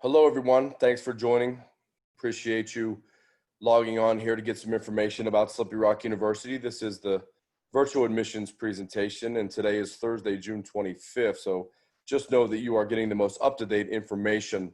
Hello, everyone. Thanks for joining. Appreciate you logging on here to get some information about Slippery Rock University. This is the virtual admissions presentation, and today is Thursday, June 25th. So just know that you are getting the most up-to-date information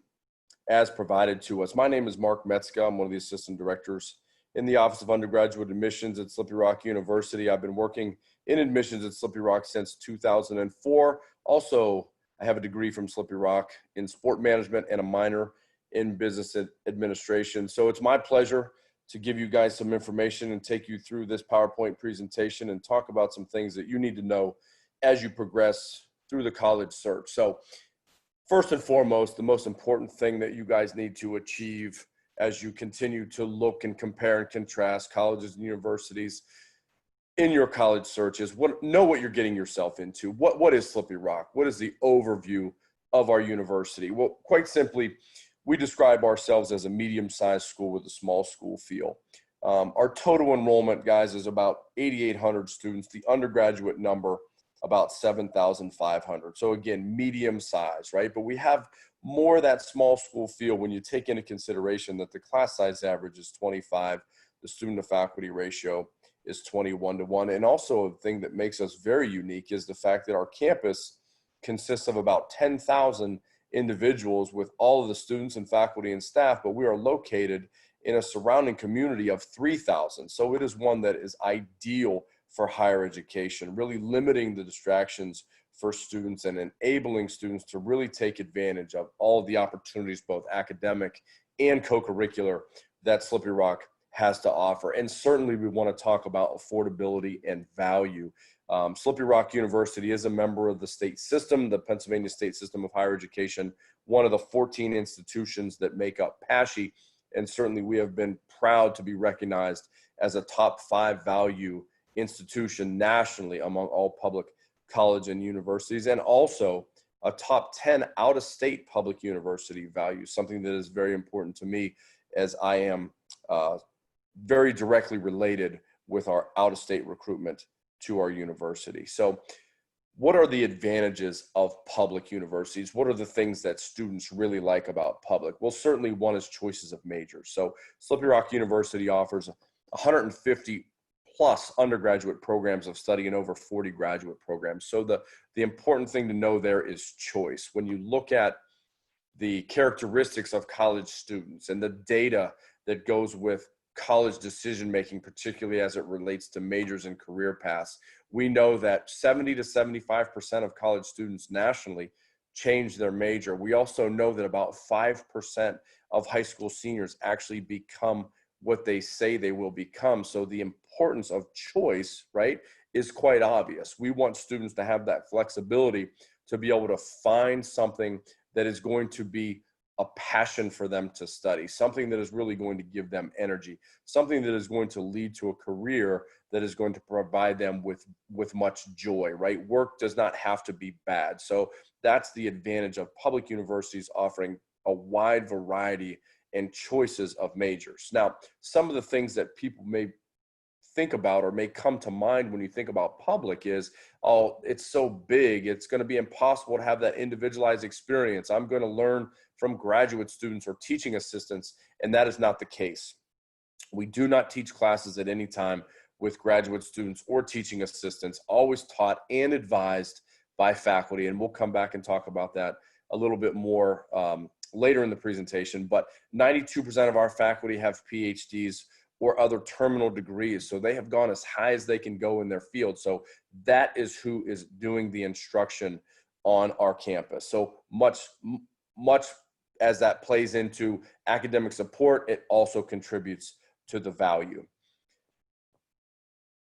as provided to us. My name is Mark Metzka. I'm one of the assistant directors in the Office of Undergraduate Admissions at Slippery Rock University. I've been working in admissions at Slippery Rock since 2004. Also, I have a degree from Slippery Rock in sport management and a minor in business administration. So it's my pleasure to give you guys some information and take you through this PowerPoint presentation and talk about some things that you need to know as you progress through the college search. So first and foremost, the most important thing that you guys need to achieve as you continue to look and compare and contrast colleges and universities in your college search is know what you're getting yourself into. What is Slippery Rock? What is the overview of our university? Well, quite simply, we describe ourselves as a medium-sized school with a small school feel. Our total enrollment, guys, is about 8,800 students. The undergraduate number, about 7,500. So again, medium size, right? But we have more of that small school feel when you take into consideration that the class size average is 25, the student to faculty ratio is 21-1. And also a thing that makes us very unique is the fact that our campus consists of about 10,000 individuals with all of the students and faculty and staff, but we are located in a surrounding community of 3,000. So it is one that is ideal for higher education, really limiting the distractions for students and enabling students to really take advantage of all of the opportunities, both academic and co-curricular, that Slippery Rock has to offer. And certainly we want to talk about affordability and value. Slippery Rock University is a member of the state system, the Pennsylvania State System of Higher Education, one of the 14 institutions that make up PASHE. And certainly we have been proud to be recognized as a top 5 value institution nationally among all public college and universities, and also a top 10 out-of-state public university value, something that is very important to me as I am very directly related with our out-of-state recruitment to our university. So what are the advantages of public universities? What are the things that students really like about public? Well, certainly one is choices of majors. So Slippery Rock University offers 150 plus undergraduate programs of study and over 40 graduate programs. So the important thing to know there is choice. When you look at the characteristics of college students and the data that goes with college decision-making, particularly as it relates to majors and career paths, we know that 70 to 75% of college students nationally change their major. We also know that about 5% of high school seniors actually become what they say they will become. So the importance of choice, right, is quite obvious. We want students to have that flexibility to be able to find something that is going to be a passion for them to study, something that is really going to give them energy, something that is going to lead to a career that is going to provide them with much joy, right? Work does not have to be bad. So that's the advantage of public universities offering a wide variety and choices of majors. Now, some of the things that people may think about or may come to mind when you think about public is, oh, it's so big, it's going to be impossible to have that individualized experience. I'm going to learn from graduate students or teaching assistants, and that is not the case. We do not teach classes at any time with graduate students or teaching assistants, always taught and advised by faculty, and we'll come back and talk about that a little bit more later in the presentation. But 92% of our faculty have PhDs or other terminal degrees. So they have gone as high as they can go in their field. So that is who is doing the instruction on our campus. So much as that plays into academic support, it also contributes to the value.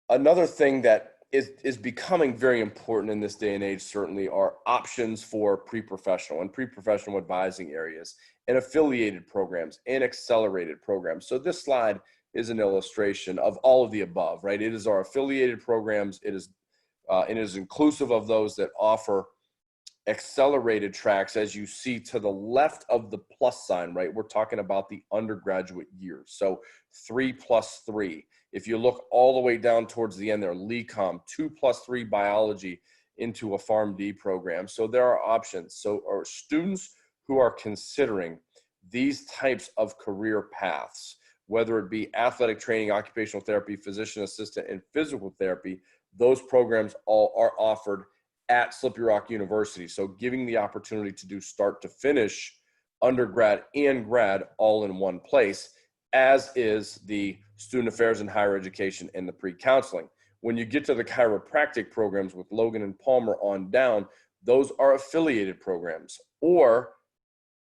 Another thing that is becoming very important in this day and age certainly are options for pre-professional and pre-professional advising areas and affiliated programs and accelerated programs. So this slide is an illustration of all of the above, right? It is our affiliated programs. It is inclusive of those that offer accelerated tracks, as you see to the left of the plus sign, right? We're talking about the undergraduate years. So 3+3. If you look all the way down towards the end there, LECOM, 2+3 biology into a PharmD program. So there are options. So our students who are considering these types of career paths, whether it be athletic training, occupational therapy, physician assistant, and physical therapy, those programs all are offered at Slippery Rock University. So giving the opportunity to do start to finish undergrad and grad all in one place, as is the student affairs and higher education and the pre-counseling. When you get to the chiropractic programs with Logan and Palmer on down, those are affiliated programs. Or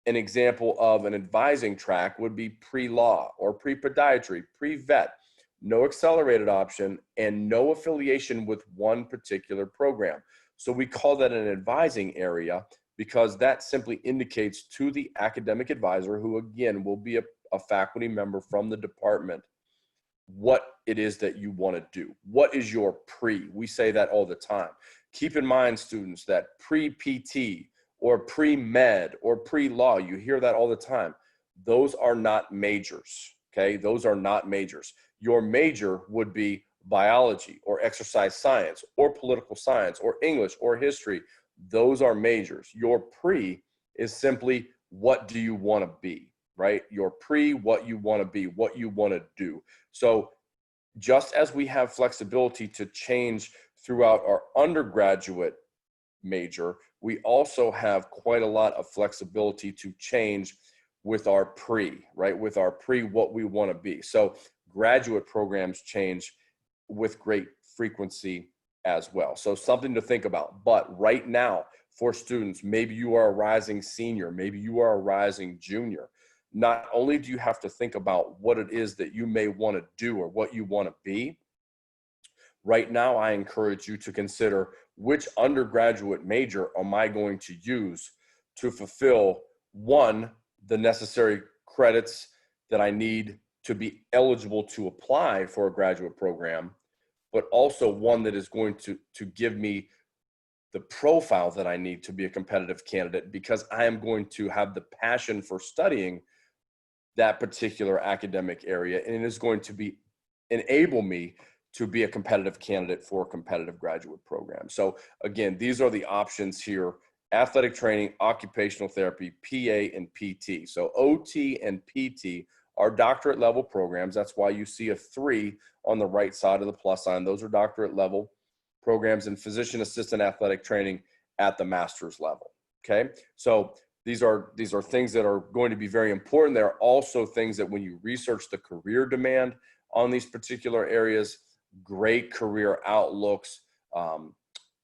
an example of an advising track would be pre-law or pre-podiatry, pre-vet, no accelerated option, and no affiliation with one particular program. So we call that an advising area because that simply indicates to the academic advisor, who again will be a faculty member from the department, what it is that you want to do. What is your pre? We say that all the time. Keep in mind, students, that pre-PT or pre-med or pre-law, you hear that all the time. Those are not majors, okay? Those are not majors. Your major would be biology or exercise science or political science or English or history. Those are majors. Your pre is simply, what do you want to be, right? Your pre, what you want to be, what you want to do. So just as we have flexibility to change throughout our undergraduate major, we also have quite a lot of flexibility to change with our pre, right? With our pre, what we want to be. So graduate programs change with great frequency as well. So something to think about. But right now, for students, maybe you are a rising senior, maybe you are a rising junior. Not only do you have to think about what it is that you may want to do or what you want to be, right now I encourage you to consider, which undergraduate major am I going to use to fulfill, one, the necessary credits that I need to be eligible to apply for a graduate program, but also one that is going to give me the profile that I need to be a competitive candidate, because I am going to have the passion for studying that particular academic area, and it is going to enable me to be a competitive candidate for a competitive graduate program. So again, these are the options here: athletic training, occupational therapy, PA, and PT. So OT and PT are doctorate level programs. That's why you see a 3 on the right side of the plus sign. Those are doctorate level programs, and physician assistant athletic training at the master's level. Okay. So these are things that are going to be very important. There are also things that when you research the career demand on these particular areas, great career outlooks,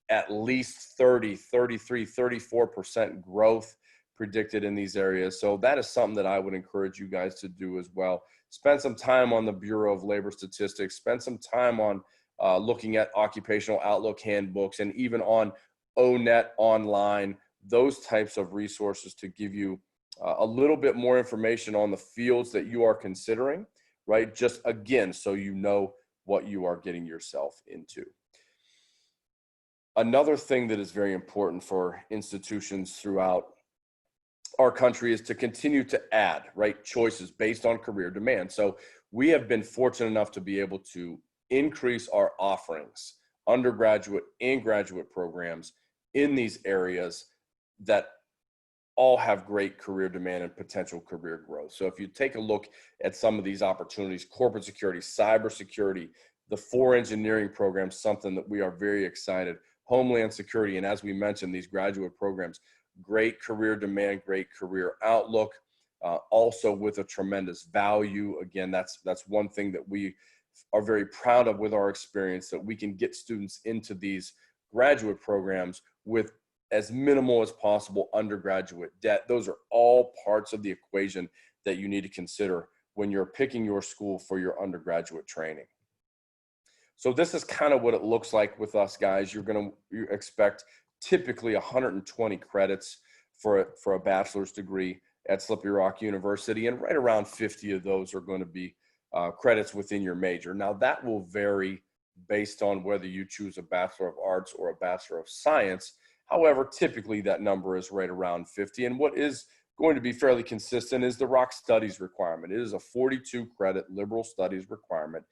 at least 30, 33, 34% growth predicted in these areas. So that is something that I would encourage you guys to do as well. Spend some time on the Bureau of Labor Statistics, spend some time on looking at occupational outlook handbooks, and even on ONET online, those types of resources to give you a little bit more information on the fields that you are considering, right? Just again, so you know what you are getting yourself into. Another thing that is very important for institutions throughout our country is to continue to add, right, choices based on career demand. So we have been fortunate enough to be able to increase our offerings, undergraduate and graduate programs in these areas that all have great career demand and potential career growth. So if you take a look at some of these opportunities: corporate security, cybersecurity, the 4 engineering programs, something that we are very excited, homeland security, and as we mentioned, these graduate programs, great career demand, great career outlook, also with a tremendous value. Again, that's one thing that we are very proud of with our experience, that we can get students into these graduate programs with as minimal as possible undergraduate debt. Those are all parts of the equation that you need to consider when you're picking your school for your undergraduate training. So this is kind of what it looks like with us, guys. You expect typically 120 credits for a bachelor's degree at Slippery Rock University, and right around 50 of those are going to be credits within your major. Now that will vary based on whether you choose a Bachelor of Arts or a Bachelor of Science. However, typically that number is right around 50. And what is going to be fairly consistent is the Rock Studies requirement. It is a 42 credit liberal studies requirement.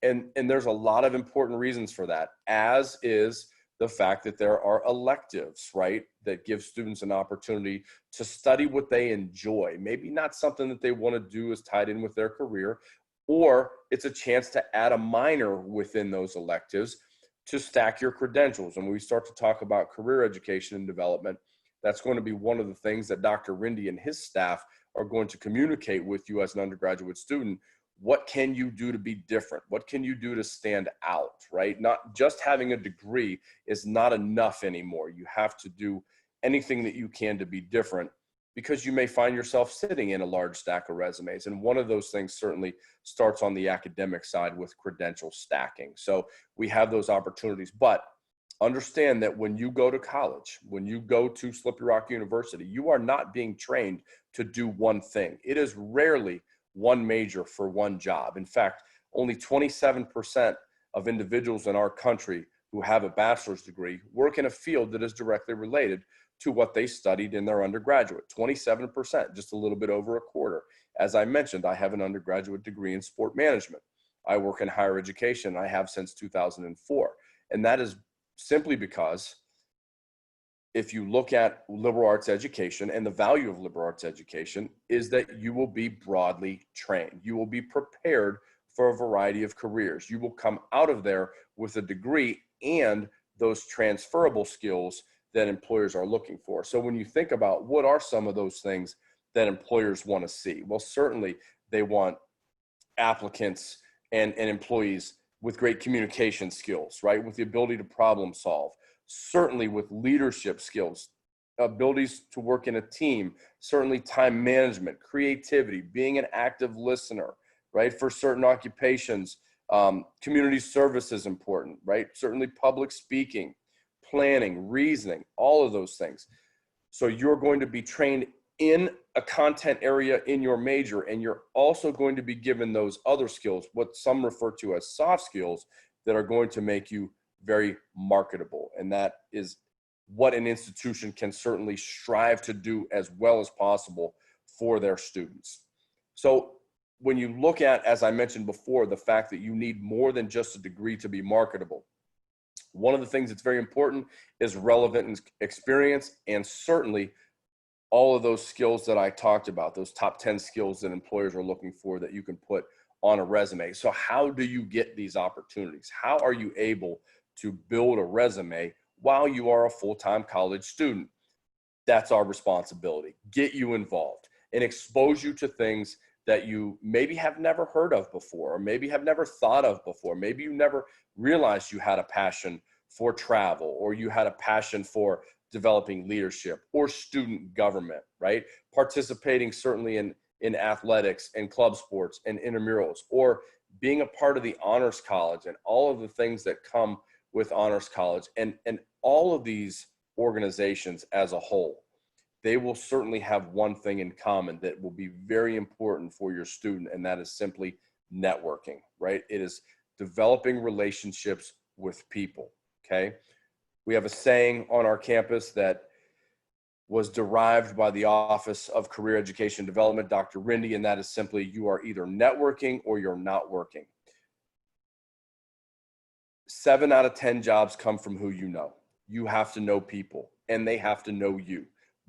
And there's a lot of important reasons for that, as is the fact that there are electives, right, that give students an opportunity to study what they enjoy. Maybe not something that they want to do is tied in with their career, or it's a chance to add a minor within those electives to stack your credentials. And when we start to talk about career education and development, that's going to be one of the things that Dr. Rindy and his staff are going to communicate with you as an undergraduate student. What can you do to be different? What can you do to stand out, right? Not just having a degree is not enough anymore. You have to do anything that you can to be different, because you may find yourself sitting in a large stack of resumes. And one of those things certainly starts on the academic side with credential stacking. So we have those opportunities, but understand that when you go to college, when you go to Slippery Rock University, you are not being trained to do one thing. It is rarely one major for one job. In fact, only 27% of individuals in our country who have a bachelor's degree work in a field that is directly related to what they studied in their undergraduate. 27%, just a little bit over a quarter. As I mentioned, I have an undergraduate degree in sport management. I work in higher education. I have since 2004. And that is simply because if you look at liberal arts education, and the value of liberal arts education is that you will be broadly trained. You will be prepared for a variety of careers. You will come out of there with a degree and those transferable skills that employers are looking for. So when you think about what are some of those things that employers want to see, well, certainly they want applicants and employees with great communication skills, right? With the ability to problem solve, certainly with leadership skills, abilities to work in a team, certainly time management, creativity, being an active listener, right? For certain occupations, community service is important, right? Certainly public speaking, planning, reasoning, all of those things. So you're going to be trained in a content area in your major, and you're also going to be given those other skills, what some refer to as soft skills, that are going to make you very marketable. And that is what an institution can certainly strive to do as well as possible for their students. So when you look at, as I mentioned before, the fact that you need more than just a degree to be marketable, one of the things that's very important is relevant experience, and certainly all of those skills that I talked about, those top 10 skills that employers are looking for that you can put on a resume. So how do you get these opportunities? How are you able to build a resume while you are a full-time college student? That's our responsibility. Get you involved and expose you to things that you maybe have never heard of before, or maybe have never thought of before. Maybe you never realized you had a passion for travel, or you had a passion for developing leadership or student government, right? Participating certainly in athletics and club sports and intramurals, or being a part of the Honors College and all of the things that come with Honors College, and all of these organizations as a whole. They will certainly have one thing in common that will be very important for your student, and that is simply networking, right? It is developing relationships with people, okay? We have a saying on our campus that was derived by the Office of Career Education and Development, Dr. Rindy, and that is simply, you are either networking or you're not working. 7 out of 10 jobs come from who you know. You have to know people, and they have to know you.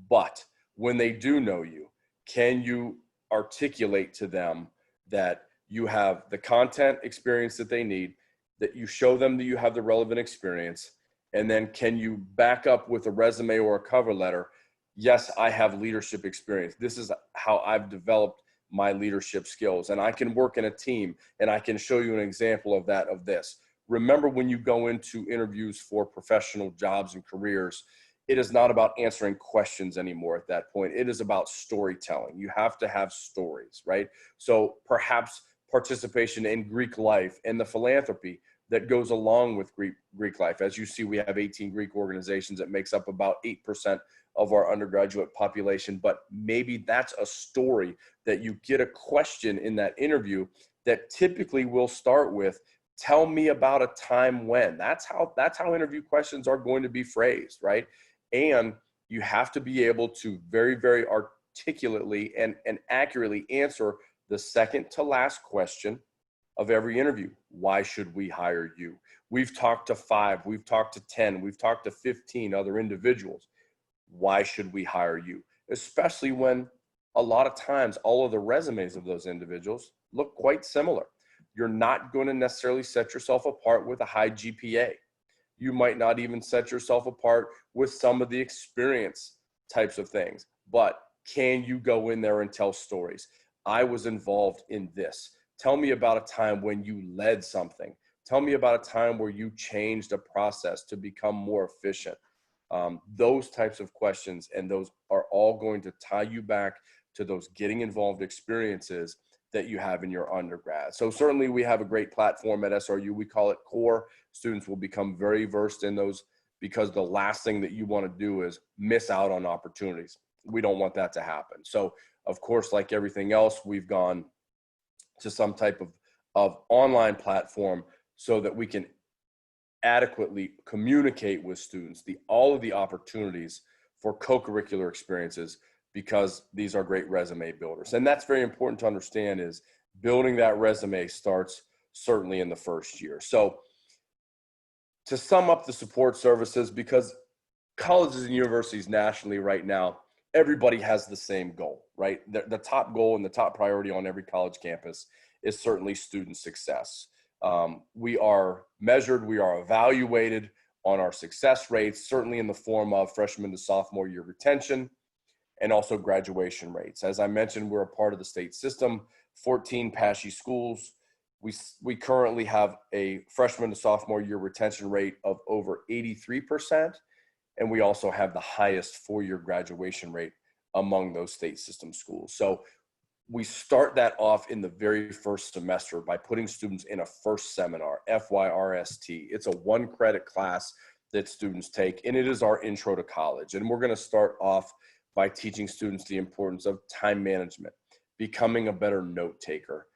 But when they do know you, can you articulate to them that you have the content experience that they need, that you show them that you have the relevant experience, and then can you back up with a resume or a cover letter? Yes, I have leadership experience. This is how I've developed my leadership skills, and I can work in a team, and I can show you an example of that, of this. Remember, when you go into interviews for professional jobs and careers, it is not about answering questions anymore at that point. It is about storytelling. You have to have stories, right? So perhaps participation in Greek life and the philanthropy that goes along with Greek life. As you see, we have 18 Greek organizations that makes up about 8% of our undergraduate population, but maybe that's a story that you get a question in that interview that typically will start with, tell me about a time when. That's how interview questions are going to be phrased, right? And you have to be able to very, very articulately and accurately answer the second to last question of every interview. Why should we hire you? We've talked to 5, we've talked to 10, we've talked to 15 other individuals. Why should we hire you? Especially when a lot of times all of the resumes of those individuals look quite similar. You're not going to necessarily set yourself apart with a high GPA. You might not even set yourself apart with some of the experience types of things, but can you go in there and tell stories? I was involved in this. Tell me about a time when you led something. Tell me about a time where you changed a process to become more efficient. Those types of questions, and those are all going to tie you back to those getting involved experiences that you have in your undergrad. So certainly we have a great platform at SRU. We call it CORE. Students will become very versed in those, because the last thing that you want to do is miss out on opportunities. We don't want that to happen. So of course, like everything else, we've gone to some type of online platform so that we can adequately communicate with students all of the opportunities for co-curricular experiences, because these are great resume builders. And that's very important to understand, is building that resume starts certainly in the first year. So to sum up the support services, because colleges and universities nationally right now, everybody has the same goal, right? The top goal and the top priority on every college campus is certainly student success. We are measured, we are evaluated on our success rates, certainly in the form of freshman to sophomore year retention, and also graduation rates. As I mentioned, we're a part of the state system, 14 PASHE schools. We currently have a freshman to sophomore year retention rate of over 83%, and we also have the highest four-year graduation rate among those state system schools. So we start that off in the very first semester by putting students in a first seminar, FYRST. It's a 1-credit class that students take, and it is our intro to college. And we're going to start off by teaching students the importance of time management, becoming a better note taker,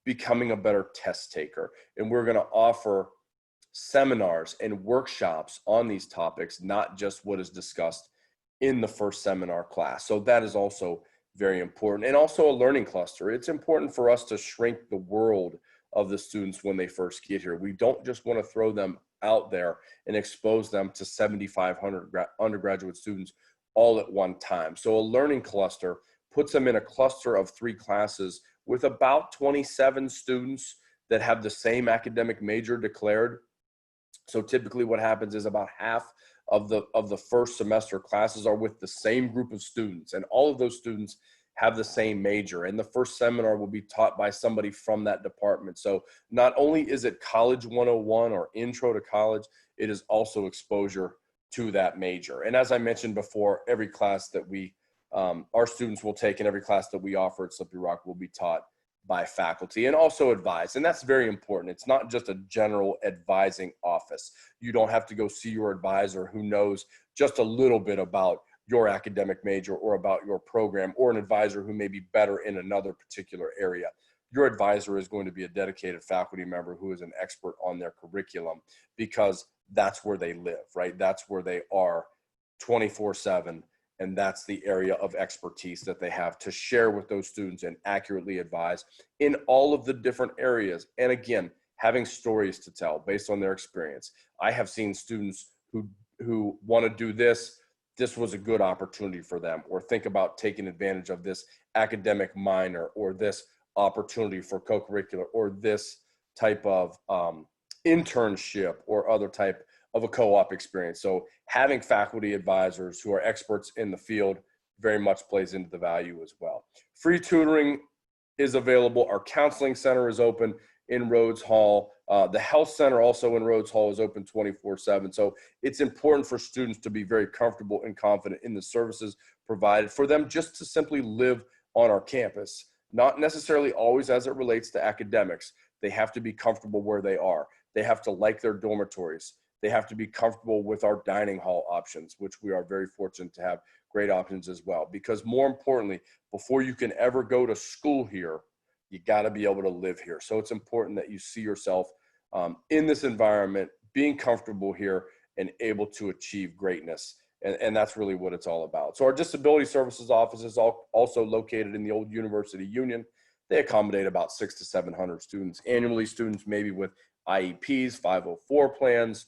becoming a better test taker. And we're going to offer seminars and workshops on these topics, not just what is discussed in the first seminar class. So that is also very important. And also a learning cluster. It's important for us to shrink the world of the students when they first get here. We don't just want to throw them out there and expose them to 7,500 undergraduate students all at one time. So a learning cluster puts them in a cluster of 3 classes with about 27 students that have the same academic major declared. So typically what happens is about half of the first semester classes are with the same group of students, and all of those students have the same major, and the first seminar will be taught by somebody from that department. So not only is it College 101 or Intro to College, it is also exposure to that major. And as I mentioned before, every class that our students will take, and every class that we offer at Slippery Rock will be taught by faculty and also advised. And that's very important. It's not just a general advising office. You don't have to go see your advisor who knows just a little bit about your academic major or about your program, or an advisor who may be better in another particular area. Your advisor is going to be a dedicated faculty member who is an expert on their curriculum, because that's where they live, right? That's where they are 24/7. And that's the area of expertise that they have to share with those students and accurately advise in all of the different areas. And again, having stories to tell based on their experience. I have seen students who want to do this. This was a good opportunity for them, or think about taking advantage of this academic minor, or this opportunity for co-curricular, or this type of internship, or other type of a co-op experience. So having faculty advisors who are experts in the field very much plays into the value as well. Free tutoring is available. Our counseling center is open in Rhodes Hall. The health center also in Rhodes Hall is open 24/7. So it's important for students to be very comfortable and confident in the services provided for them, just to simply live on our campus. Not necessarily always as it relates to academics. They have to be comfortable where they are. They have to like their dormitories. They have to be comfortable with our dining hall options, which we are very fortunate to have great options as well. Because more importantly, before you can ever go to school here, you got to be able to live here. So it's important that you see yourself in this environment, being comfortable here and able to achieve greatness. And that's really what it's all about. So our disability services office is also located in the old University Union. They accommodate about 600 to 700 students annually, students maybe with IEPs, 504 plans,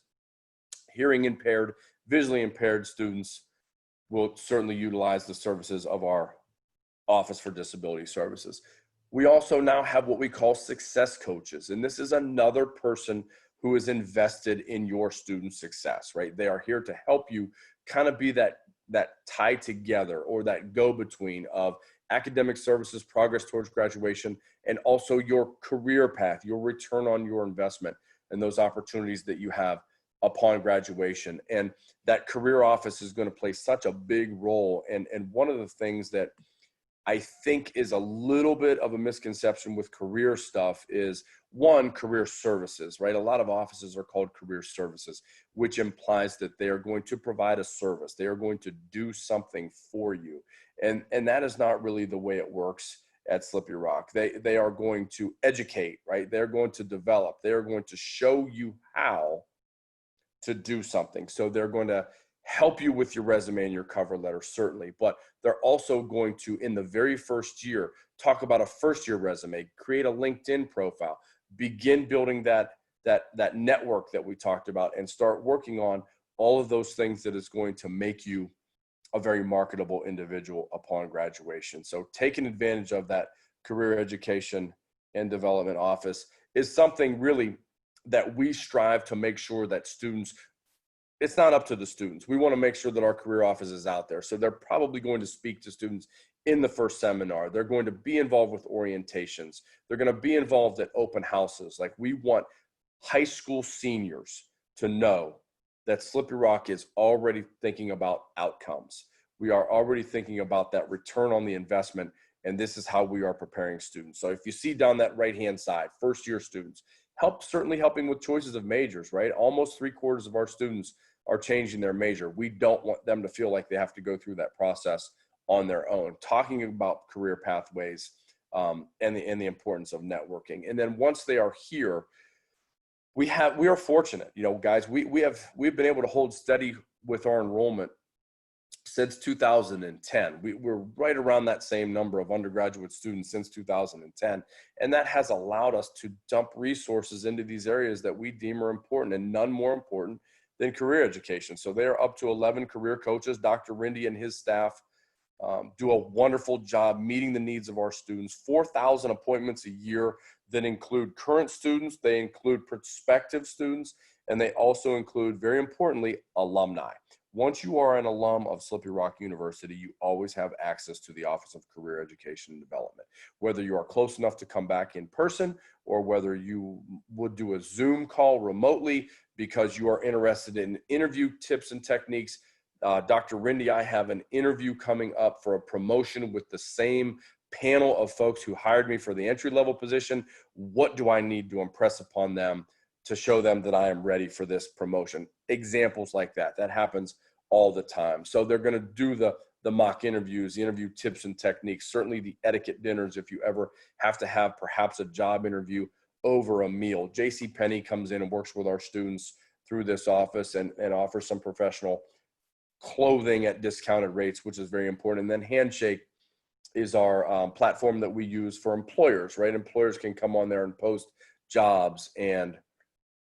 hearing impaired, visually impaired students will certainly utilize the services of our Office for Disability Services. We also now have what we call success coaches, and this is another person who is invested in your student success, right? They are here to help you kind of be that tie together or that go-between of academic services, progress towards graduation, and also your career path, your return on your investment, and those opportunities that you have upon graduation. And that career office is going to play such a big role. And one of the things that I think is a little bit of a misconception with career stuff is, one, career services, right? A lot of offices are called career services, which implies that they are going to provide a service. They are going to do something for you. And that is not really the way it works at Slippery Rock. They are going to educate, right? They're going to develop. They're going to show you how to do something. So they're going to help you with your resume and your cover letter, certainly, but they're also going to, in the very first year, talk about a first-year resume, create a LinkedIn profile, begin building that network that we talked about, and start working on all of those things that is going to make you a very marketable individual upon graduation. So taking advantage of that career education and development office is something really that we strive to make sure that students, it's not up to the students. We want to make sure that our career office is out there. So they're probably going to speak to students in the first seminar. They're going to be involved with orientations. They're going to be involved at open houses. Like, we want high school seniors to know that Slippery Rock is already thinking about outcomes. We are already thinking about that return on the investment, and this is how we are preparing students. So if you see down that right-hand side, first-year students, certainly helping with choices of majors, right? Almost 3/4 of our students are changing their major. We don't want them to feel like they have to go through that process on their own. Talking about career pathways and the importance of networking. And then once they are here, we are fortunate, guys. We've been able to hold steady with our enrollment since 2010. We're right around that same number of undergraduate students since 2010. And that has allowed us to dump resources into these areas that we deem are important, and none more important than career education. So they are up to 11 career coaches. Dr. Rindy and his staff do a wonderful job meeting the needs of our students. 4,000 appointments a year that include current students, they include prospective students, and they also include, very importantly, alumni. Once you are an alum of Slippery Rock University, you always have access to the Office of Career Education and Development. Whether you are close enough to come back in person, or whether you would do a Zoom call remotely because you are interested in interview tips and techniques, Dr. Rindy, I have an interview coming up for a promotion with the same panel of folks who hired me for the entry-level position. What do I need to impress upon them to show them that I am ready for this promotion? Examples like that happens all the time. So they're going to do the mock interviews, the interview tips and techniques, certainly the etiquette dinners if you ever have to have perhaps a job interview over a meal. JCPenney comes in and works with our students through this office and offers some professional clothing at discounted rates, which is very important. And then Handshake is our platform that we use for employers, right? Employers can come on there and post jobs and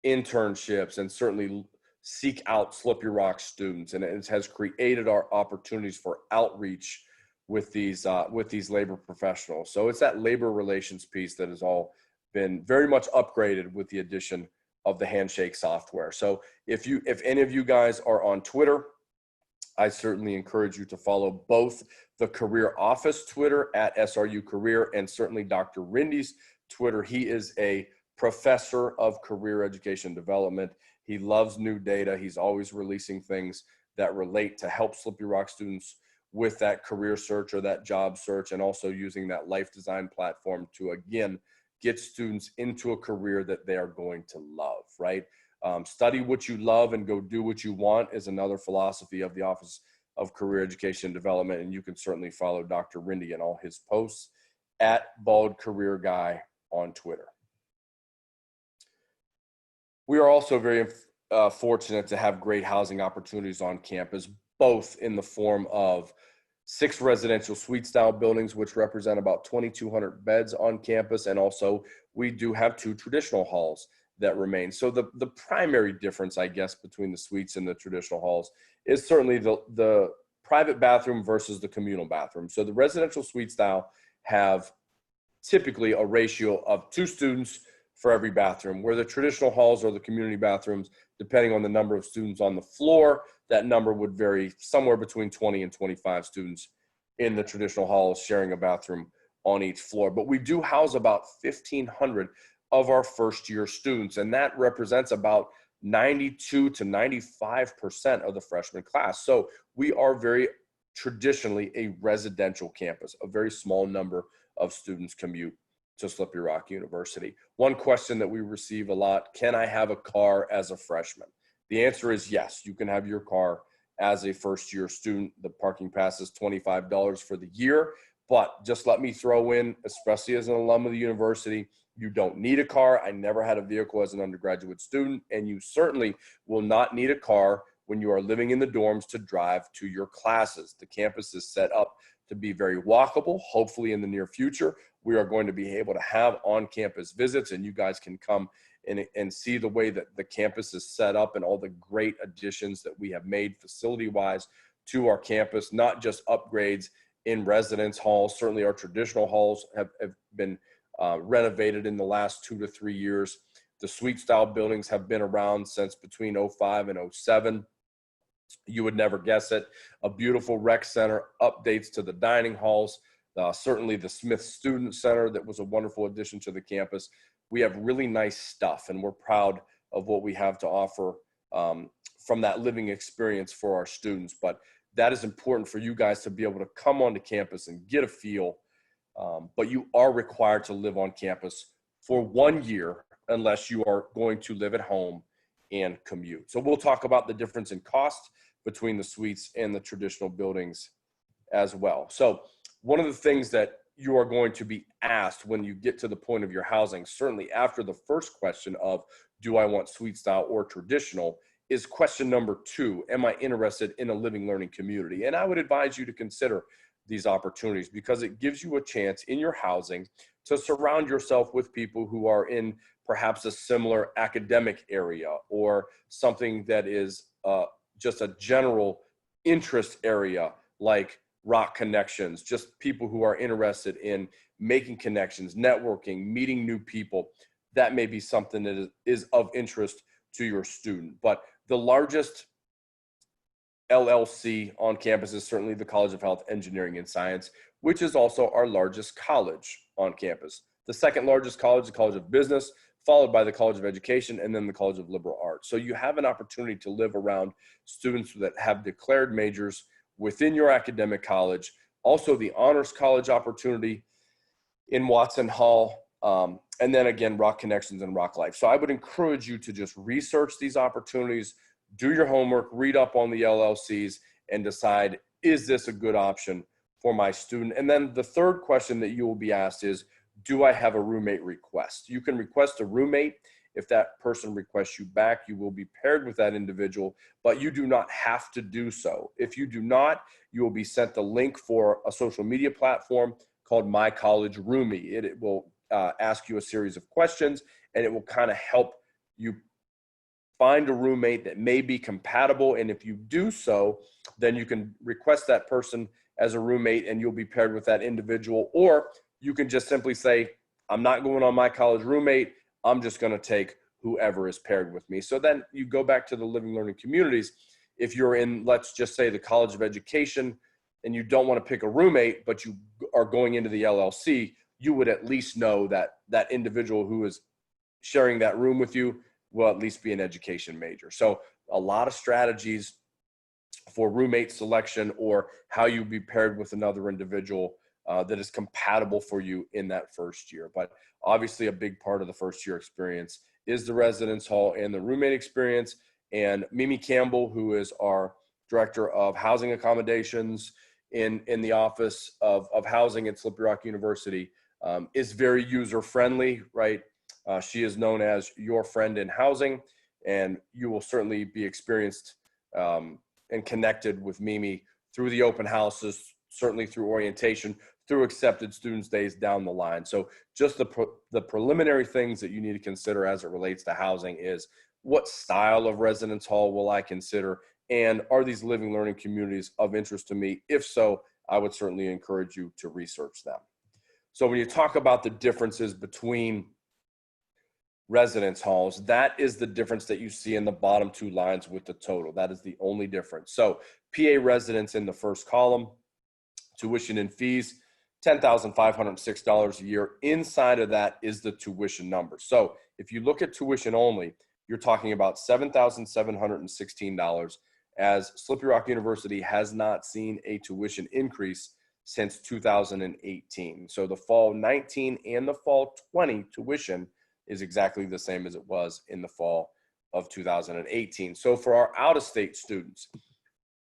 internships and certainly seek out Slippery Rock students. And it has created our opportunities for outreach with these labor professionals. So it's that labor relations piece that has all been very much upgraded with the addition of the Handshake software. So if any of you guys are on Twitter, I certainly encourage you to follow both the Career Office Twitter at SRU Career and certainly Dr. Rindy's Twitter. He is a professor of career education development. He loves new data. He's always releasing things that relate to help Slippery Rock students with that career search or that job search, and also using that life design platform to, again, get students into a career that they are going to love, right? Study what you love and go do what you want is another philosophy of the Office of Career Education and Development. And you can certainly follow Dr. Rindy and all his posts at Bald Career Guy on Twitter. We are also very fortunate to have great housing opportunities on campus, both in the form of 6 residential suite style buildings, which represent about 2,200 beds on campus. And also we do have 2 traditional halls that remain. So the primary difference, I guess, between the suites and the traditional halls is certainly the private bathroom versus the communal bathroom. So the residential suite style have typically a ratio of 2 students for every bathroom, where the traditional halls or the community bathrooms, depending on the number of students on the floor, that number would vary somewhere between 20 and 25 students in the traditional halls sharing a bathroom on each floor. But we do house about 1,500 of our first year students, and that represents about 92 to 95% of the freshman class. So we are very traditionally a residential campus. A very small number of students commute to Slippery Rock University. One question that we receive a lot: can I have a car as a freshman? The answer is yes, you can have your car as a first year student. The parking pass is $25 for the year, but just let me throw in, especially as an alum of the university, you don't need a car. I never had a vehicle as an undergraduate student, and you certainly will not need a car when you are living in the dorms to drive to your classes. The campus is set up to be very walkable. Hopefully in the near future, we are going to be able to have on-campus visits, and you guys can come and see the way that the campus is set up and all the great additions that we have made facility-wise to our campus, not just upgrades in residence halls. Certainly our traditional halls have been renovated in the last 2 to 3 years. The suite style buildings have been around since between 05 and 07. You would never guess it. A beautiful rec center, updates to the dining halls, certainly the Smith Student Center that was a wonderful addition to the campus. We have really nice stuff, and we're proud of what we have to offer from that living experience for our students. But that is important for you guys to be able to come onto campus and get a feel. But you are required to live on campus for 1 year unless you are going to live at home and commute. So we'll talk about the difference in cost between the suites and the traditional buildings as well. So one of the things that you are going to be asked when you get to the point of your housing, certainly after the first question of, do I want suite style or traditional, is question number 2, am I interested in a living learning community? And I would advise you to consider these opportunities because it gives you a chance in your housing to surround yourself with people who are in perhaps a similar academic area or something that is just a general interest area like Rock Connections, just people who are interested in making connections, networking, meeting new people. That may be something that is of interest to your student. But the largest LLC on campus is certainly the College of Health, Engineering, and Science, which is also our largest college on campus. The second largest college, the College of Business, followed by the College of Education, and then the College of Liberal Arts. So you have an opportunity to live around students that have declared majors within your academic college. Also the Honors College opportunity in Watson Hall, and then again, Rock Connections and Rock Life. So I would encourage you to just research these opportunities, do your homework, read up on the LLCs, and decide, is this a good option for my student? And then the third question that you will be asked is, do I have a roommate request? You can request a roommate. If that person requests you back, you will be paired with that individual, but you do not have to do so. If you do not, you will be sent the link for a social media platform called My College Roomie. It will ask you a series of questions, and it will kind of help you find a roommate that may be compatible. And if you do so, then you can request that person as a roommate and you'll be paired with that individual. Or you can just simply say, I'm not going on My College Roommate. I'm just going to take whoever is paired with me. So then you go back to the living learning communities. If you're in, let's just say, the College of Education and you don't want to pick a roommate, but you are going into the LLC, you would at least know that that individual who is sharing that room with you will at least be an education major. So a lot of strategies for roommate selection or how you be paired with another individual that is compatible for you in that first year. But obviously a big part of the first year experience is the residence hall and the roommate experience. And Mimi Campbell, who is our director of housing accommodations in the Office of Housing at Slippery Rock University, is very user-friendly, right? She is known as your friend in housing, and you will certainly be experienced and connected with Mimi through the open houses, certainly through orientation, through accepted students days down the line. So just the preliminary things that you need to consider as it relates to housing is, what style of residence hall will I consider? And are these living learning communities of interest to me? If so, I would certainly encourage you to research them. So when you talk about the differences between residence halls, that is the difference that you see in the bottom two lines with the total. That is the only difference. So PA residence in the first column, tuition and fees, $10,506 a year. Inside of that is the tuition number. So if you look at tuition only, you're talking about $7,716, as Slippery Rock University has not seen a tuition increase since 2018. So the fall 19 and the fall 20 tuition is exactly the same as it was in the fall of 2018. So for our out-of-state students,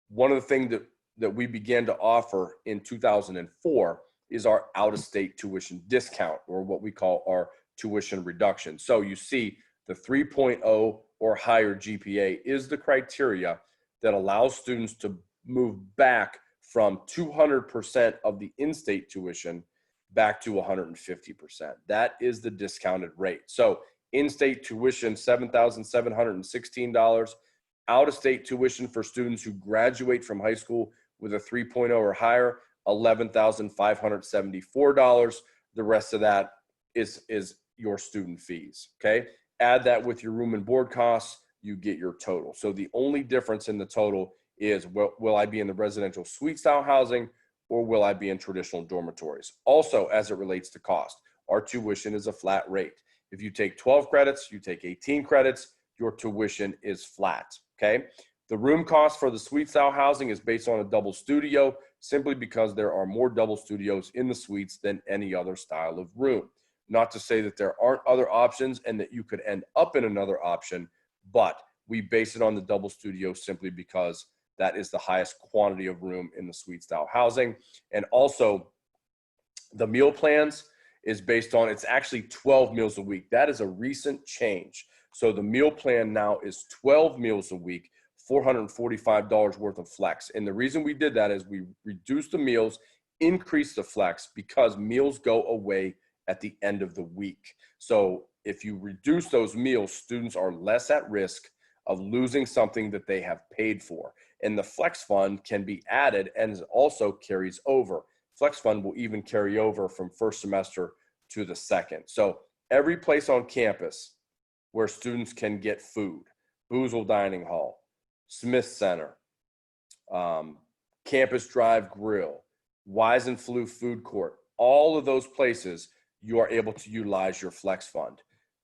one of the things that we began to offer in 2004 is our out-of-state tuition discount, or what we call our tuition reduction. So you see the 3.0 or higher GPA is the criteria that allows students to move back from 200% of the in-state tuition back to 150%. That is the discounted rate. So in-state tuition, $7,716. Out-of-state tuition for students who graduate from high school with a 3.0 or higher, $11,574. The rest of that is your student fees, okay? Add that with your room and board costs, you get your total. So the only difference in the total is, will I be in the residential suite style housing, or will I be in traditional dormitories? Also, as it relates to cost, our tuition is a flat rate. If you take 12 credits, you take 18 credits, your tuition is flat, okay? The room cost for the suite style housing is based on a double studio, simply because there are more double studios in the suites than any other style of room. Not to say that there aren't other options and that you could end up in another option, but we base it on the double studio simply because that is the highest quantity of room in the suite style housing. And also the meal plans is based on, it's actually 12 meals a week. That is a recent change. So the meal plan now is 12 meals a week, $445 worth of flex. And the reason we did that is we reduced the meals, increased the flex, because meals go away at the end of the week. So if you reduce those meals, students are less at risk of losing something that they have paid for. And the flex fund can be added and it also carries over. Flex fund will even carry over from first semester to the second. So every place on campus where students can get food, Boozle Dining Hall, Smith Center, Campus Drive Grill, Wise and Flew Food Court, all of those places, you are able to utilize your flex fund.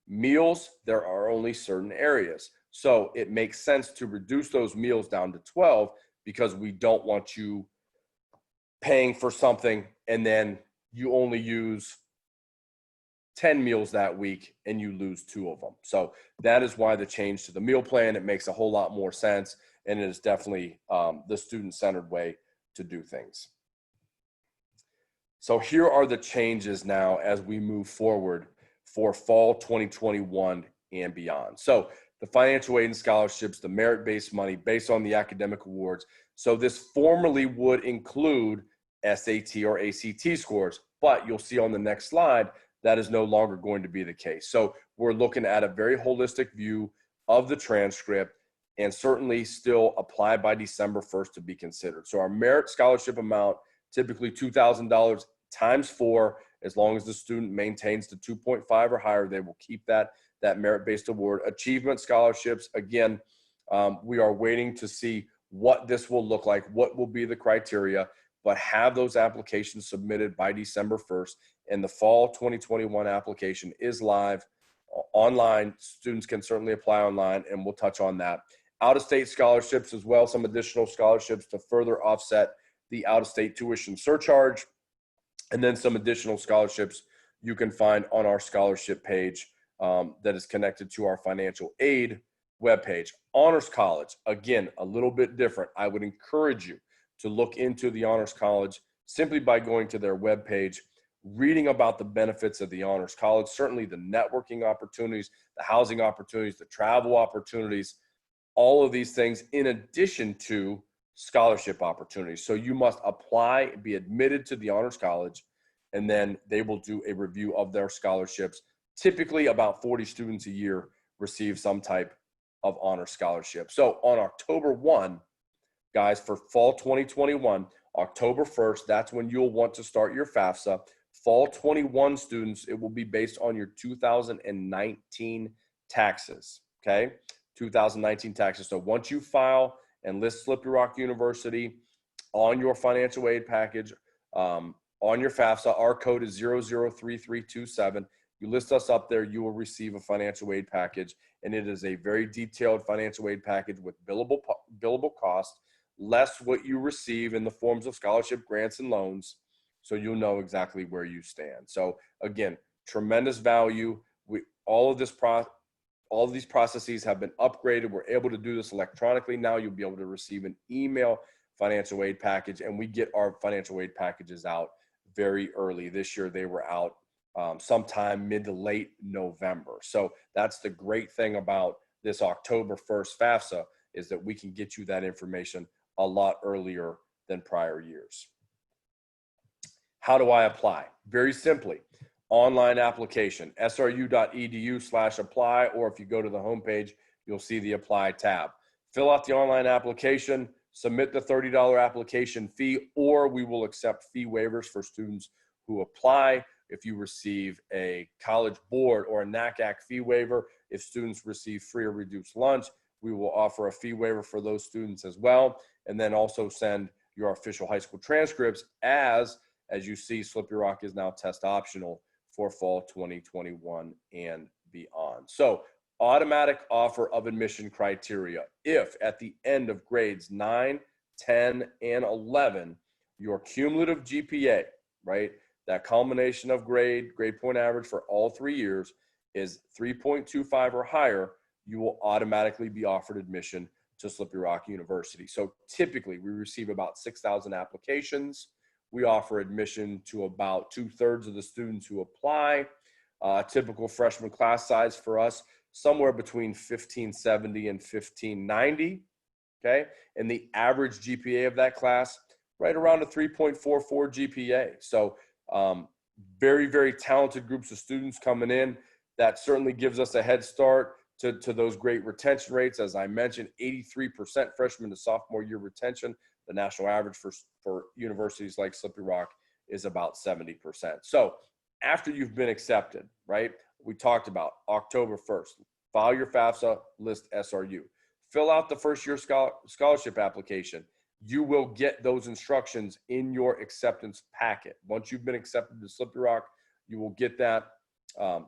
Meals, there are only certain areas. So it makes sense to reduce those meals down to 12, because we don't want you paying for something and then you only use 10 meals that week and you lose 2 of them. So that is why the change to the meal plan. It makes a whole lot more sense, and it is definitely the student-centered way to do things. So here are the changes now as we move forward for fall 2021 and beyond. So the financial aid and scholarships, the merit-based money based on the academic awards. So this formerly would include SAT or ACT scores, but you'll see on the next slide that is no longer going to be the case. So we're looking at a very holistic view of the transcript, and certainly still apply by December 1st to be considered. So our merit scholarship amount, typically $2,000 times 4, as long as the student maintains the 2.5 or higher, they will keep that merit-based award. Achievement scholarships, again, we are waiting to see what this will look like, what will be the criteria, but have those applications submitted by December 1st. And the fall 2021 application is live online. Students can certainly apply online, and we'll touch on that. Out-of-state scholarships as well, some additional scholarships to further offset the out-of-state tuition surcharge, and then some additional scholarships you can find on our scholarship page that is connected to our financial aid webpage. Honors College, again, a little bit different. I would encourage you to look into the Honors College simply by going to their webpage, reading about the benefits of the Honors College, certainly the networking opportunities, the housing opportunities, the travel opportunities, all of these things, in addition to scholarship opportunities. So you must apply, be admitted to the Honors College, and then they will do a review of their scholarships. Typically about 40 students a year receive some type of honor scholarship. So on October 1, guys, for fall 2021, October 1st, that's when you'll want to start your FAFSA. Fall 21 students, it will be based on your 2019 taxes, okay? 2019 taxes. So once you file and list Slippery Rock University on your financial aid package, on your FAFSA, our code is 003327. You list us up there, you will receive a financial aid package, and it is a very detailed financial aid package with billable cost, less what you receive in the forms of scholarship, grants, and loans, so you'll know exactly where you stand. So again, tremendous value. All of these processes have been upgraded. We're able to do this electronically now. You'll be able to receive an email financial aid package, and we get our financial aid packages out very early. This year they were out sometime mid to late November. So that's the great thing about this October 1st FAFSA, is that we can get you that information a lot earlier than prior years. How do I apply? Very simply, online application, sru.edu/apply, or if you go to the homepage, you'll see the apply tab. Fill out the online application, submit the $30 application fee, or we will accept fee waivers for students who apply. If you receive a College Board or a NACAC fee waiver, if students receive free or reduced lunch, we will offer a fee waiver for those students as well. And then also send your official high school transcripts as you see, Slippery Rock is now test optional for fall 2021 and beyond. So automatic offer of admission criteria. If at the end of grades 9, 10, and 11, your cumulative GPA, right, that culmination of grade point average for all 3 years is 3.25 or higher, you will automatically be offered admission to Slippery Rock University. So typically we receive about 6,000 applications. We offer admission to about 2/3 of the students who apply. Typical freshman class size for us, somewhere between 1570 and 1590, okay? And the average GPA of that class, right around a 3.44 GPA. So very, very talented groups of students coming in. That certainly gives us a head start to those great retention rates. As I mentioned, 83% freshman to sophomore year retention. The national average for universities like Slippery Rock is about 70%. So after you've been accepted, right, we talked about October 1st, file your FAFSA, list SRU. Fill out the first year scholarship application. You will get those instructions in your acceptance packet. Once you've been accepted to Slippery Rock, you will get that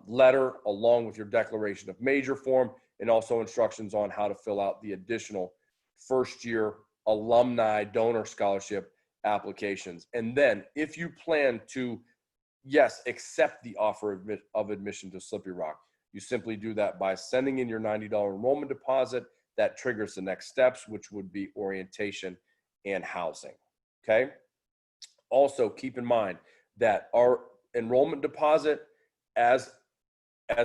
letter along with your declaration of major form, and also instructions on how to fill out the additional first year alumni donor scholarship applications. And then if you plan to, yes, accept the offer of admission to Slippery Rock, you simply do that by sending in your $90 enrollment deposit. That triggers the next steps, which would be orientation and housing, okay? Also, keep in mind that our enrollment deposit as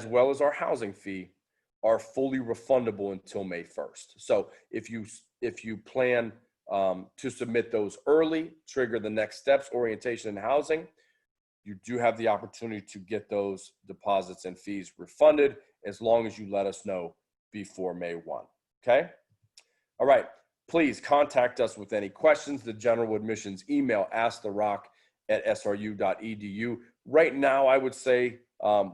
well as our housing fee are fully refundable until May 1st. So if you plan to submit those early, trigger the next steps, orientation and housing, you do have the opportunity to get those deposits and fees refunded as long as you let us know before May 1, okay? All right, please contact us with any questions. The general admissions email, asktherock@sru.edu. Right now, I would say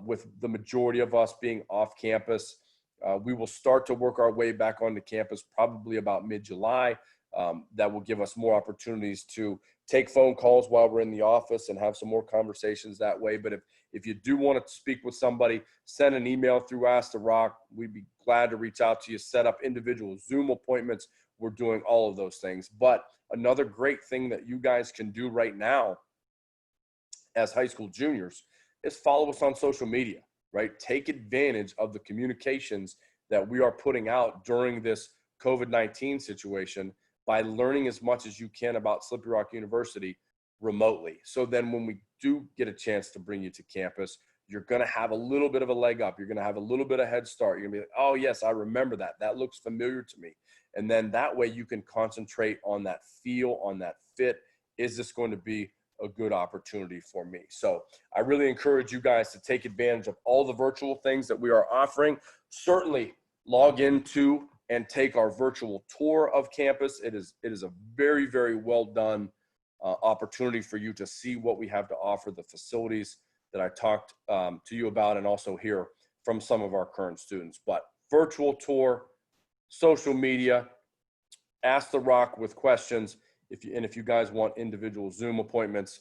with the majority of us being off campus, we will start to work our way back onto campus probably about mid-July. That will give us more opportunities to take phone calls while we're in the office and have some more conversations that way. But if you do want to speak with somebody, send an email through Ask the Rock. We'd be glad to reach out to you, set up individual Zoom appointments. We're doing all of those things. But another great thing that you guys can do right now as high school juniors is follow us on social media, right? Take advantage of the communications that we are putting out during this COVID-19 situation by learning as much as you can about Slippery Rock University remotely. So then when we do get a chance to bring you to campus, you're going to have a little bit of a leg up. You're going to have a little bit of head start. You're going to be like, oh, yes, I remember that. That looks familiar to me. And then that way you can concentrate on that feel, on that fit. Is this going to be a good opportunity for me? So I really encourage you guys to take advantage of all the virtual things that we are offering. Certainly log into and take our virtual tour of campus. It is a very, very well done opportunity for you to see what we have to offer, the facilities that I talked to you about, and also hear from some of our current students. But virtual tour, social media, Ask the Rock with questions. If you guys want individual Zoom appointments,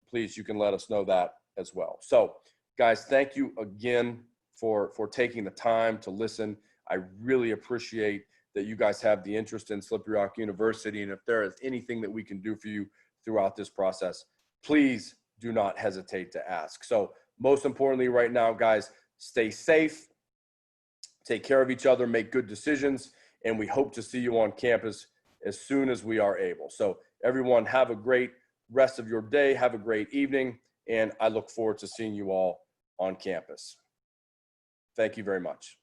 please, you can let us know that as well. So guys, thank you again for taking the time to listen. I really appreciate that you guys have the interest in Slippery Rock University. And if there is anything that we can do for you throughout this process, please do not hesitate to ask. So most importantly right now, guys, stay safe, take care of each other, make good decisions, and we hope to see you on campus as soon as we are able. So everyone, have a great rest of your day. Have a great evening. And I look forward to seeing you all on campus. Thank you very much.